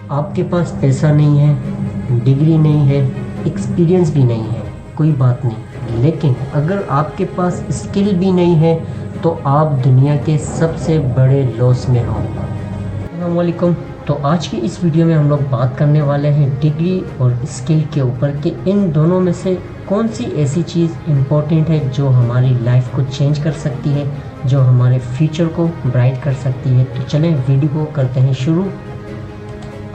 آپ کے پاس پیسہ نہیں ہے، ڈگری نہیں ہے، ایکسپیرینس بھی نہیں ہے، کوئی بات نہیں، لیکن اگر آپ کے پاس اسکل بھی نہیں ہے تو آپ دنیا کے سب سے بڑے لاس میں ہوں۔ السلام علیکم۔ تو آج کی اس ویڈیو میں ہم لوگ بات کرنے والے ہیں ڈگری اور اسکل کے اوپر کہ ان دونوں میں سے کون سی ایسی چیز امپورٹنٹ ہے جو ہماری لائف کو چینج کر سکتی ہے، جو ہمارے فیوچر کو برائٹ کر سکتی ہے۔ تو چلیں ویڈیو کو کرتے ہیں شروع۔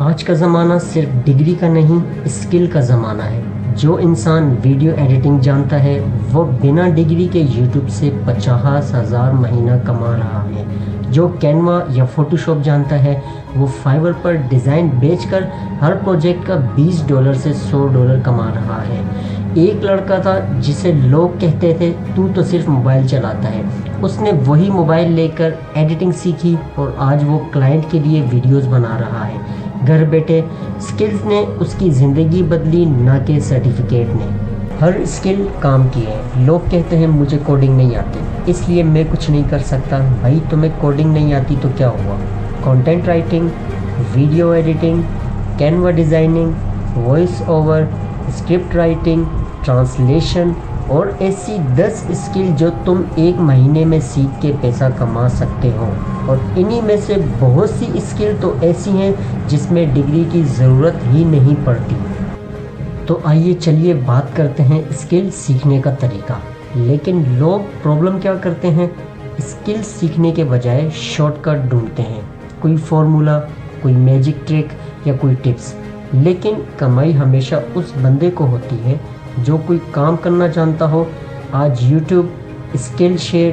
آج کا زمانہ صرف ڈگری کا نہیں، اسکل کا زمانہ ہے۔ جو انسان ویڈیو ایڈیٹنگ جانتا ہے وہ بنا ڈگری کے یوٹیوب سے 50,000 مہینہ کما رہا ہے۔ جو کینوا یا فوٹو شاپ جانتا ہے وہ فائور پر ڈیزائن بیچ کر ہر پروجیکٹ کا $20 سے $100 کما رہا ہے۔ ایک لڑکا تھا جسے لوگ کہتے تھے تو صرف موبائل چلاتا ہے، اس نے وہی موبائل لے کر ایڈیٹنگ سیکھی اور آج وہ کلائنٹ کے لیے ویڈیوز بنا رہا ہے۔ گھر بیٹھے اسکلز نے اس کی زندگی بدلی، نہ کہ سرٹیفکیٹ نے۔ ہر اسکل کام کی ہے۔ لوگ کہتے ہیں مجھے کوڈنگ نہیں آتی اس لیے میں کچھ نہیں کر سکتا۔ بھائی تمہیں کوڈنگ نہیں آتی تو کیا ہوا؟ Content writing, video editing, Canva designing, voice over, script writing, translation اور ایسی 10 اسکل جو تم ایک مہینے میں سیکھ کے پیسہ کما سکتے ہو۔ اور انہی میں سے بہت سی اسکل تو ایسی ہیں جس میں ڈگری کی ضرورت ہی نہیں پڑتی۔ تو آئیے چلیے بات کرتے ہیں اسکل سیکھنے کا طریقہ۔ لیکن لوگ پرابلم کیا کرتے ہیں؟ اسکل سیکھنے کے بجائے شارٹ کٹ ڈھونڈتے ہیں، کوئی فارمولا، کوئی میجک ٹرک یا کوئی ٹپس۔ لیکن کمائی ہمیشہ اس بندے کو ہوتی ہے جو کوئی کام کرنا جانتا ہو۔ آج یوٹیوب، اسکل شیئر،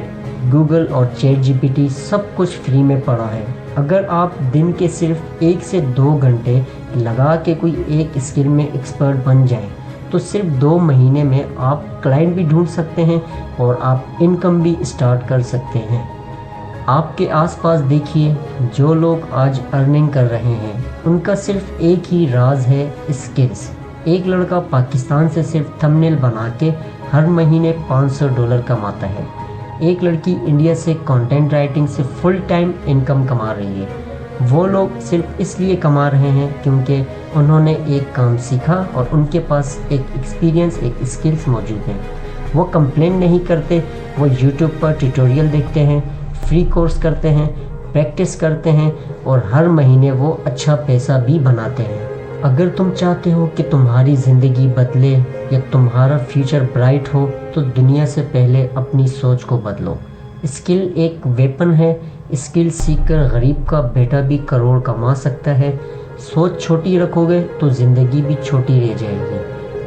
گوگل اور chat G P T sub کچھ فری میں پڑا ہے۔ اگر آپ دن کے صرف 1 سے 2 گھنٹے لگا کے کوئی ایک اسکل میں ایکسپرٹ بن جائیں تو صرف 2 مہینے میں آپ کلائنٹ بھی ڈھونڈ سکتے ہیں اور آپ انکم بھی اسٹارٹ کر سکتے ہیں۔ آپ کے آس پاس دیکھیے، جو لوگ آج ارننگ کر رہے ہیں ان کا صرف ایک ہی راز ہے، اسکلز۔ ایک لڑکا پاکستان سے صرف تھمبنیل بنا کے ہر مہینے $500 کماتا ہے۔ ایک لڑکی انڈیا سے کنٹینٹ رائٹنگ سے فل ٹائم انکم کما رہی ہے۔ وہ لوگ صرف اس لیے کما رہے ہیں کیونکہ انہوں نے ایک کام سیکھا اور ان کے پاس ایک ایکسپیرینس، ایک اسکلز موجود ہیں۔ وہ کمپلین نہیں کرتے، وہ یوٹیوب پر ٹیوٹوریل دیکھتے ہیں، فری کورس کرتے ہیں، پریکٹس کرتے ہیں اور ہر مہینے وہ اچھا پیسہ بھی بناتے ہیں۔ اگر تم چاہتے ہو کہ تمہاری زندگی بدلے یا تمہارا فیوچر برائٹ ہو تو دنیا سے پہلے اپنی سوچ کو بدلو۔ اسکل ایک ویپن ہے۔ اسکل سیکھ کر غریب کا بیٹا بھی کروڑ کما سکتا ہے۔ سوچ چھوٹی رکھو گے تو زندگی بھی چھوٹی رہ جائے گی۔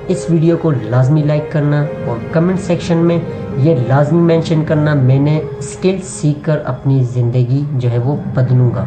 اس ویڈیو کو لازمی لائک کرنا اور کمنٹ سیکشن میں یہ لازمی مینشن کرنا میں نے اسکل سیکھ کر اپنی زندگی جو ہے وہ بدلوں گا۔